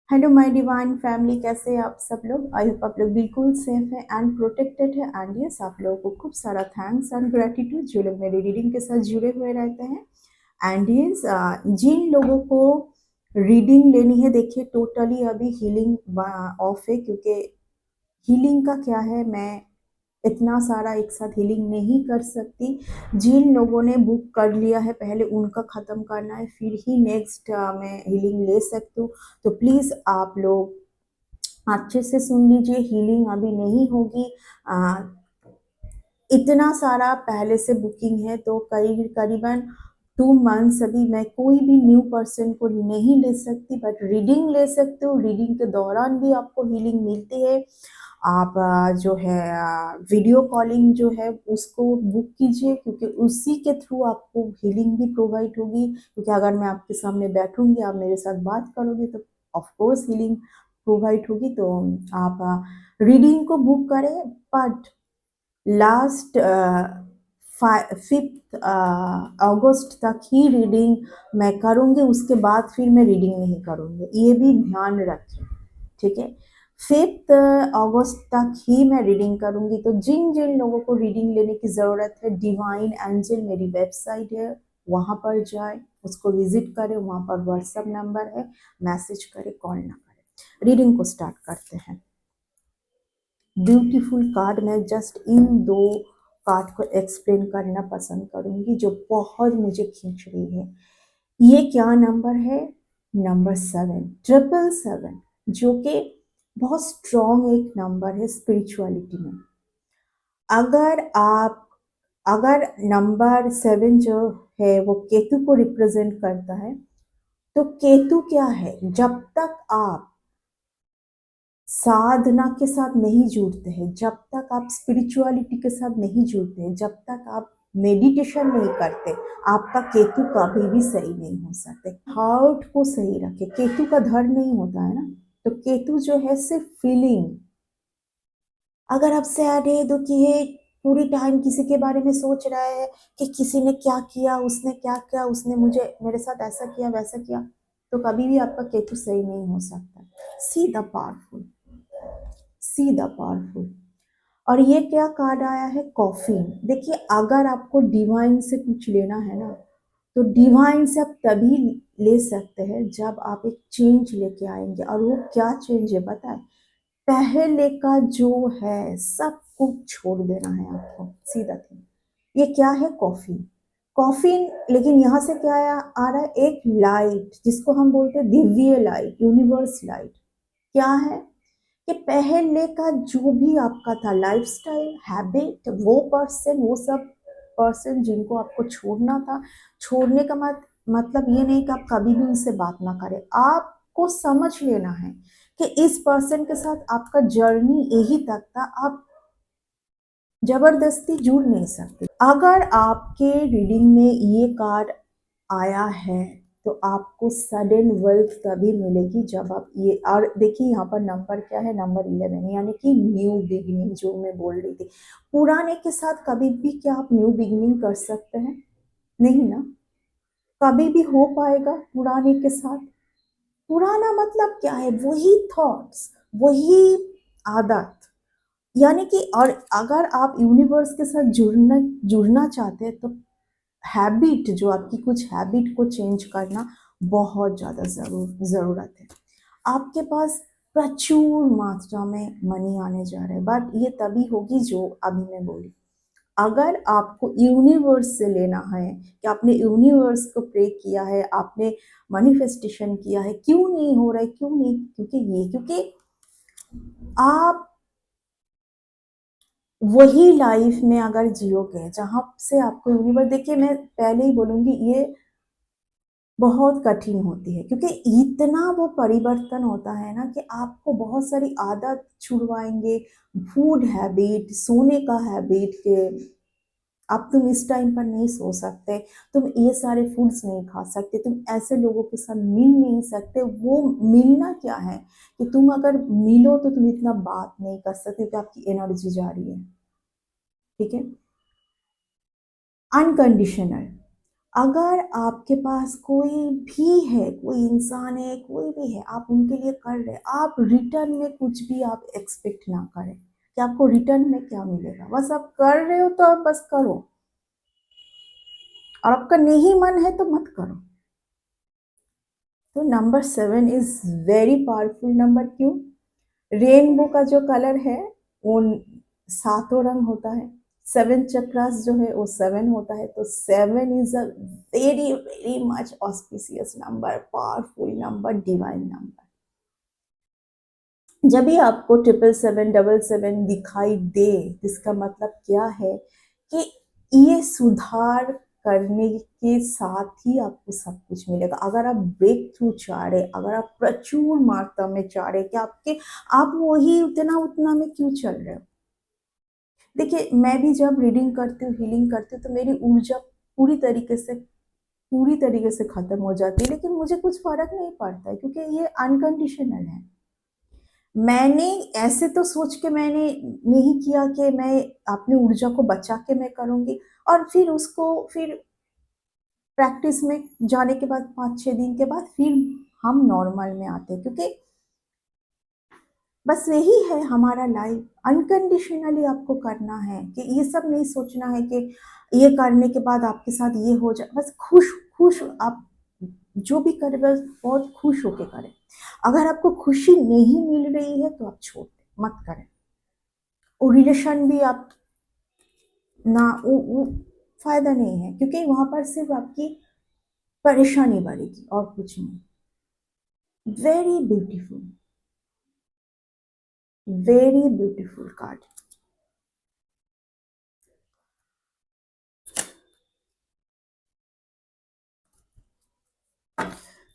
Hello my divine family, कैसे हैं आप सब लोग। आई होप आप लोग बिल्कुल सेफ है एंड प्रोटेक्टेड है। एंड यस, आप लोगों को खूब सारा थैंक्स एंड ग्रेटिट्यूड जो लोग मेरी रीडिंग के साथ जुड़े हुए रहते हैं। एंड यस, जिन लोगों को रीडिंग लेनी है, देखिए टोटली अभी हीलिंग ऑफ है, क्योंकि हीलिंग का क्या है, मैं इतना सारा एक साथ हीलिंग नहीं कर सकती। जिन लोगों ने बुक कर लिया है पहले उनका ख़त्म करना है, फिर ही नेक्स्ट मैं हीलिंग ले सकती हूँ। तो प्लीज़ आप लोग अच्छे से सुन लीजिए, हीलिंग अभी नहीं होगी। इतना सारा पहले से बुकिंग है, तो करीबन 2 मंथ्स अभी मैं कोई भी न्यू पर्सन को नहीं ले सकती, बट रीडिंग ले सकती हूँ। रीडिंग के दौरान भी आपको हीलिंग मिलती है। आप जो है वीडियो कॉलिंग जो है उसको बुक कीजिए, क्योंकि उसी के थ्रू आपको हीलिंग भी प्रोवाइड होगी। क्योंकि अगर मैं आपके सामने बैठूंगी, आप मेरे साथ बात करोगे, तो ऑफ कोर्स हीलिंग प्रोवाइड होगी। तो आप रीडिंग को बुक करें, बट लास्ट 5 अगस्त तक ही रीडिंग मैं करूँगी। उसके बाद फिर मैं रीडिंग नहीं करूँगी, ये भी ध्यान रखें, ठीक है। 5 अगस्त तक ही मैं रीडिंग करूँगी। तो जिन जिन लोगों को रीडिंग लेने की ज़रूरत है, डिवाइन एंजल मेरी वेबसाइट है, वहाँ पर जाए, उसको विजिट करें। वहाँ पर व्हाट्सएप नंबर है, मैसेज करें, कॉल ना करें। रीडिंग को स्टार्ट करते हैं। ब्यूटीफुल कार्ड, मैं जस्ट इन 2 कार्ड को एक्सप्लेन करना पसंद करूंगी जो बहुत मुझे खींच रही है। ये क्या नंबर है? नंबर 7, 777, जो कि बहुत स्ट्रॉन्ग एक नंबर है स्पिरिचुअलिटी में। अगर आप अगर नंबर 7 जो है वो केतु को रिप्रेजेंट करता है, तो केतु क्या है? जब तक आप साधना के साथ नहीं जुड़ते हैं, जब तक आप स्पिरिचुअलिटी के साथ नहीं जुड़ते हैं, जब तक आप मेडिटेशन नहीं करते, आपका केतु कभी भी सही नहीं हो सकते। हार्ट को सही रखे, केतु का धर नहीं होता है ना। तो केतु जो है सिर्फ फीलिंग। अगर आप सैड है, दुखी है, पूरी टाइम किसी के बारे में सोच रहा है कि किसी ने क्या किया, उसने क्या किया, उसने मुझे मेरे साथ ऐसा किया वैसा किया, तो कभी भी आपका केतु सही नहीं हो सकता। See the powerful, see the powerful. और ये क्या कार्ड आया है? कॉफिन। देखिए, अगर आपको डिवाइन से कुछ लेना है ना, तो डिवाइन से आप तभी ले सकते हैं जब आप एक चेंज लेके आएंगे। और वो क्या चेंज है पता है? पहले का जो है सब कुछ छोड़ देना है आपको, सीधा थिंग। ये क्या है? कॉफिन। कॉफिन, लेकिन यहाँ से क्या आ रहा है? एक लाइट, जिसको हम बोलते हैं दिव्य लाइट, यूनिवर्स लाइट। क्या है कि पहले का जो भी आपका था लाइफस्टाइल, हैबिट, वो पर्सन, वो सब पर्सन जिनको आपको छोड़ना था, छोड़ने का मतलब ये नहीं कि आप कभी भी उनसे बात ना करें। आपको समझ लेना है कि इस पर्सन के साथ आपका जर्नी यही तक था, आप जबरदस्ती जुड़ नहीं सकते। अगर आपके रीडिंग में ये कार्ड आया है, तो आपको सडन वेल्थ तभी मिलेगी जब आप ये, और देखिए यहाँ पर नंबर क्या है? नंबर 11, यानी कि न्यू बिगिनिंग, जो मैं बोल रही थी। पुराने के साथ कभी भी क्या आप न्यू बिगिनिंग कर सकते हैं? नहीं ना। कभी भी हो पाएगा पुराने के साथ? पुराना मतलब क्या है? वही थॉट्स, वही आदत, यानी कि। और अगर आप यूनिवर्स के साथ जुड़ना जुड़ना चाहते हैं, तो हैबिट, जो आपकी कुछ हैबिट को चेंज करना बहुत ज़्यादा ज़रूरत है। आपके पास प्रचुर मात्रा में मनी आने जा रहा है, बट ये तभी होगी जो अभी मैं बोली। अगर आपको यूनिवर्स से लेना है कि आपने यूनिवर्स को प्रे किया है, आपने मैनिफेस्टेशन किया है, क्यों नहीं हो रहा है? क्यों नहीं? क्योंकि आप वही लाइफ में अगर जियोगे जहां से आपको यूनिवर्स, देखिए मैं पहले ही बोलूंगी, ये बहुत कठिन होती है, क्योंकि इतना वो परिवर्तन होता है ना कि आपको बहुत सारी आदत छुड़वाएंगे। फूड हैबिट, सोने का हैबिट, के अब तुम इस टाइम पर नहीं सो सकते, तुम ये सारे फूड्स नहीं खा सकते, तुम ऐसे लोगों के साथ मिल नहीं सकते। वो मिलना क्या है कि तुम अगर मिलो तो तुम इतना बात नहीं कर सकते, तो आपकी एनर्जी जा रही है, ठीक है। अनकंडीशनल, अगर आपके पास कोई भी है, कोई इंसान है, कोई भी है, आप उनके लिए कर रहे हैं, आप रिटर्न में कुछ भी आप एक्सपेक्ट ना करें कि आपको रिटर्न में क्या मिलेगा। बस आप कर रहे हो तो आप बस करो, और आपका नहीं मन है तो मत करो। तो number 7 is very powerful number. क्यों? रेनबो का जो कलर है वो 7 रंग होता है, 7 चक्रास जो है वो 7 होता है। तो 7 is a very very much auspicious number, powerful number, divine number. जब भी आपको 777 777 दिखाई दे, इसका मतलब क्या है कि ये सुधार करने के साथ ही आपको सब कुछ मिलेगा। अगर आप ब्रेक थ्रू चाह रहे, अगर आप प्रचुर मात्रा में चाह रहे कि आप वही उतना उतना में क्यों चल रहे हो। देखिए, मैं भी जब रीडिंग करती हूँ, हीलिंग करती हूँ, तो मेरी ऊर्जा पूरी तरीके से खत्म हो जाती है, लेकिन मुझे कुछ फर्क नहीं पड़ता है क्योंकि ये अनकंडीशनल है। मैंने ऐसे तो सोच के मैंने नहीं किया कि मैं अपनी ऊर्जा को बचा के मैं करूँगी, और फिर प्रैक्टिस में जाने के बाद 5-6 दिन के बाद फिर हम नॉर्मल में आते हैं, क्योंकि बस यही है हमारा लाइफ। अनकंडीशनली आपको करना है कि ये सब नहीं सोचना है कि ये करने के बाद आपके साथ ये हो जाए। बस खुश खुश आप जो भी करें बस बहुत खुश होके करें। अगर आपको खुशी नहीं मिल रही है तो आप छोड़ दें, मत करें। वो रिलेशन भी आप ना वो फायदा नहीं है, क्योंकि वहां पर सिर्फ आपकी परेशानी बढ़ेगी और कुछ नहीं। Very beautiful, very beautiful card.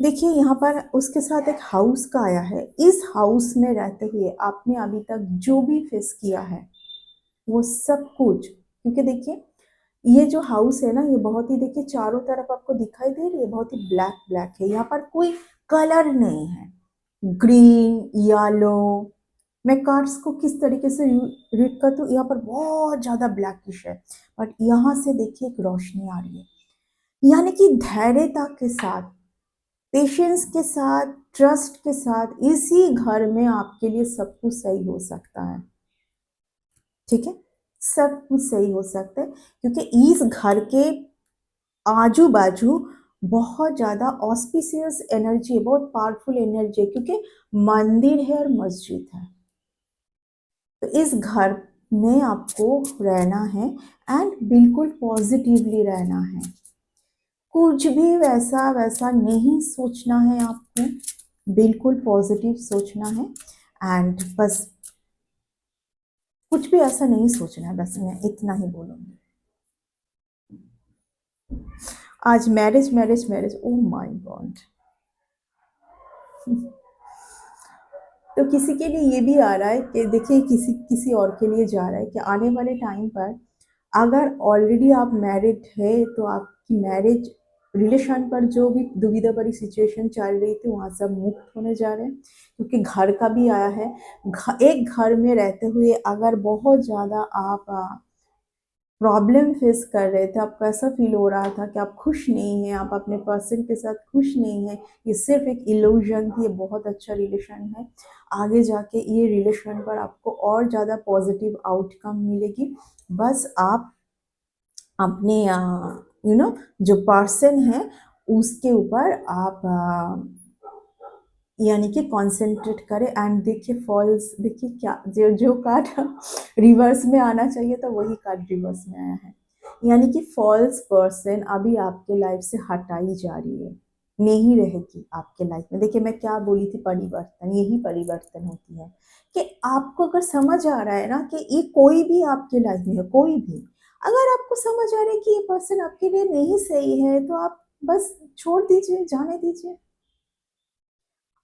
देखिए, यहाँ पर उसके साथ एक हाउस का आया है। इस हाउस में रहते हुए आपने अभी तक जो भी फेस किया है वो सब कुछ, क्योंकि देखिए ये जो हाउस है ना, ये बहुत ही, देखिए चारों तरफ आपको दिखाई दे रही है, बहुत ही ब्लैक ब्लैक है। यहाँ पर कोई कलर नहीं है, ग्रीन, येलो। मैं कार्ड्स को किस तरीके से रीड करती हूँ, यहाँ पर बहुत ज्यादा ब्लैकिश है, बट यहाँ से देखिए एक रोशनी आ रही है। यानी कि धैर्यता के साथ, पेशेंस के साथ, ट्रस्ट के साथ इसी घर में आपके लिए सब कुछ सही हो सकता है। ठीक है, सब कुछ सही हो सकता है, क्योंकि इस घर के आजू बाजू बहुत ज्यादा ऑस्पिशियस एनर्जी है, बहुत पावरफुल एनर्जी है, क्योंकि मंदिर है और मस्जिद है। तो इस घर में आपको रहना है, एंड बिल्कुल पॉजिटिवली रहना है। कुछ भी वैसा वैसा नहीं सोचना है आपको, बिल्कुल पॉजिटिव सोचना है। एंड बस कुछ भी ऐसा नहीं सोचना है, बस मैं इतना ही बोलूंगी। आज marriage marriage marriage, oh my God. तो किसी के लिए ये भी आ रहा है कि देखिए, किसी किसी और के लिए जा रहा है कि आने वाले टाइम पर अगर ऑलरेडी आप मैरिड है तो आपकी मैरिज रिलेशन पर जो भी दुविधा भरी सिचुएशन चल रही थी वहां से आप मुक्त होने जा रहे हैं, क्योंकि घर का भी आया है। एक घर में रहते हुए अगर बहुत ज्यादा आप प्रॉब्लम फेस कर रहे थे, आपको ऐसा फील हो रहा था कि आप खुश नहीं हैं, आप अपने पर्सन के साथ खुश नहीं हैं, ये सिर्फ एक इल्यूजन थी, ये बहुत अच्छा रिलेशन है। आगे जाके ये रिलेशन पर आपको और ज़्यादा पॉजिटिव आउटकम मिलेगी। बस आप अपने जो पर्सन है उसके ऊपर आप यानी कि कंसंट्रेट करें। एंड देखिए फॉल्स, देखिए क्या जो जो कार्ड रिवर्स में आना चाहिए था वही कार्ड रिवर्स में आया है। यानी कि फॉल्स पर्सन अभी आपके लाइफ से हटाई जा रही है, नहीं रहेगी आपके लाइफ में। देखिए मैं क्या बोली थी, परिवर्तन, यही परिवर्तन होती है। कि आपको अगर समझ आ रहा है ना कि ये कोई भी आपके लाइफ में है, कोई भी, अगर आपको समझ आ रहा है कि ये पर्सन आपके लिए नहीं सही है, तो आप बस छोड़ दीजिए, जाने दीजिए।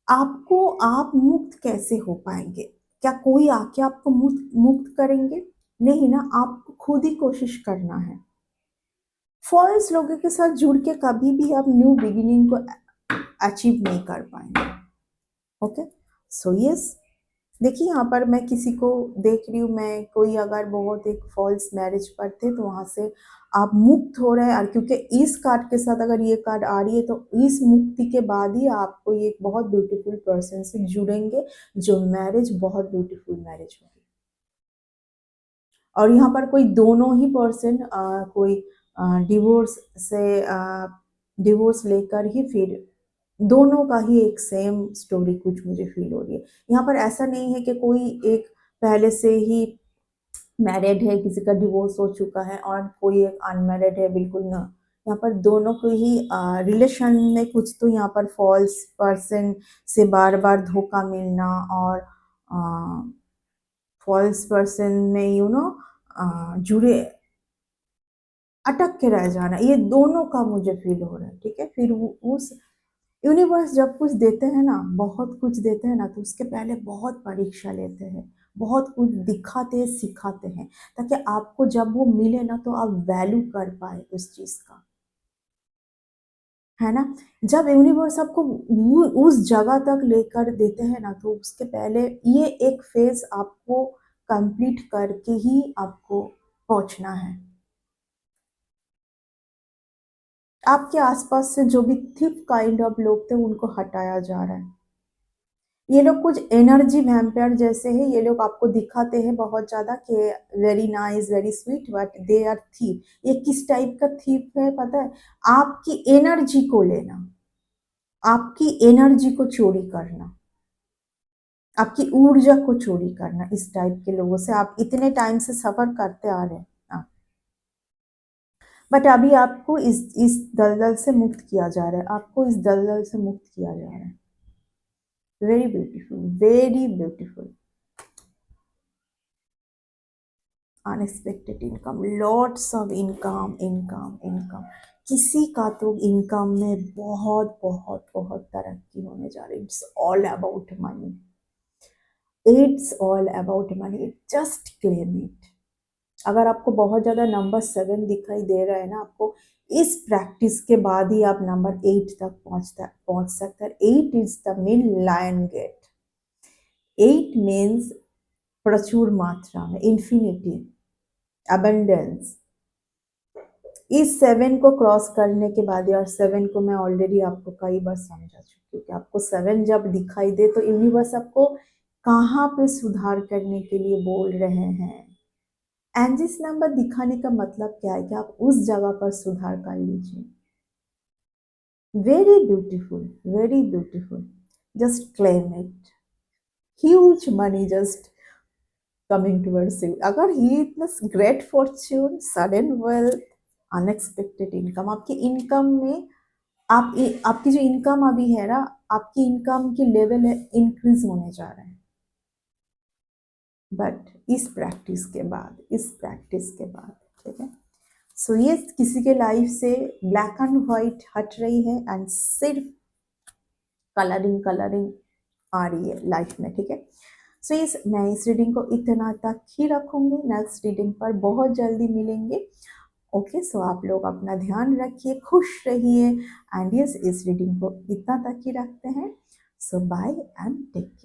आपको आप मुक्त कैसे हो पाएंगे? क्या कोई आके आपको मुक्त मुक्त करेंगे? नहीं ना, आपको खुद ही कोशिश करना है। फॉल्स लोगों के साथ जुड़ के कभी भी आप न्यू बिगिनिंग को अचीव नहीं कर पाएंगे। ओके, सो यस, देखिए यहाँ पर मैं किसी को देख रही हूँ, मैं कोई अगर बहुत एक फॉल्स मैरिज पर थे तो वहाँ से आप मुक्त हो रहे हैं, और क्योंकि इस कार्ड के साथ अगर ये कार्ड आ रही है तो इस मुक्ति के बाद ही आपको ये एक बहुत ब्यूटीफुल पर्सन से जुड़ेंगे, जो मैरिज बहुत ब्यूटीफुल मैरिज होगी। और यहाँ पर कोई दोनों ही पर्सन कोई डिवोर्स से डिवोर्स लेकर ही फिर दोनों का ही एक सेम स्टोरी कुछ मुझे फील हो रही है। यहाँ पर ऐसा नहीं है कि कोई एक पहले से ही मैरिड है, किसी का डिवोर्स हो चुका है और कोई एक अनमैरिड है, बिल्कुल ना। यहाँ पर दोनों को ही रिलेशन में कुछ तो यहाँ पर फॉल्स पर्सन से बार-बार धोखा मिलना और फॉल्स पर्सन में जुड़े अटक के रह जाना, ये दोनों का मुझे फील हो रहा है, ठीक है? फिर वो उस यूनिवर्स जब कुछ देते हैं ना, बहुत कुछ देते हैं ना, तो उसके पहले बहुत परीक्षा लेते हैं, बहुत कुछ दिखाते हैं, सिखाते हैं, ताकि आपको जब वो मिले ना तो आप वैल्यू कर पाए उस चीज़ का, है ना? जब यूनिवर्स आपको वो उस जगह तक लेकर देते हैं ना, तो उसके पहले ये एक फ़ेज़ आपको कंप्लीट करके ही आपको पहुँचना है। आपके आस-पास से जो भी थिक काइंड ऑफ लोग थे, उनको हटाया जा रहा है। ये लोग कुछ एनर्जी वैम्पायर जैसे हैं, ये लोग आपको दिखाते हैं बहुत ज़्यादा कि very nice, very sweet, but they are cheap. ये किस टाइप का थीप है पता है? आपकी एनर्जी को लेना, आपकी एनर्जी को चोरी करना, आपकी ऊर्जा को चोरी करना, इस टाइप के लोगों से आप इतने टाइम से सफ़र करते आ रहे हैं। बट अभी आपको इस दलदल से मुक्त किया जा रहा है, आपको इस दलदल से मुक्त किया जा रहा है। Very beautiful, very beautiful. Unexpected income, lots of income, income, income. किसी का तो इनकम में बहुत बहुत बहुत तरक्की होने जा रही है। It's all about money, it's all about money, just claim it. अगर आपको बहुत ज़्यादा नंबर 7 दिखाई दे रहा है ना, आपको इस प्रैक्टिस के बाद ही आप नंबर 8 तक पहुंच सकते हैं। 8 is the main lion gate. 8 means प्रचुर मात्रा में, इन्फिनिटी, अबंडेंस। इस 7 को क्रॉस करने के बाद, यार 7 को मैं ऑलरेडी आपको कई बार समझा चुकी हूँ कि आपको 7 जब दिखाई दे तो यूनिवर्स आपको कहाँ पे सुधार करने के लिए बोल रहे हैं। एंजिस नंबर दिखाने का मतलब क्या है कि आप उस जगह पर सुधार कर लीजिए। Very beautiful, very beautiful. Just claim it. Huge money just coming towards you. अगर ये इतना great Fortune, sudden wealth, unexpected income, आपकी इनकम में आपकी जो इनकम अभी है ना, आपकी इनकम की लेवल है इंक्रीज होने जा रहा है। बट इस प्रैक्टिस के बाद, ठीक है? सो ये किसी के लाइफ से ब्लैक एंड व्हाइट हट रही है एंड सिर्फ कलरिंग कलरिंग आ रही है लाइफ में, ठीक है? सो मैं इस रीडिंग को इतना तक ही रखूंगी। नेक्स्ट रीडिंग पर बहुत जल्दी मिलेंगे। ओके, सो आप लोग अपना ध्यान रखिए, खुश रहिए, एंड यस, इस रीडिंग को इतना तक ही रखते हैं। सो बाय एंड टेक केयर।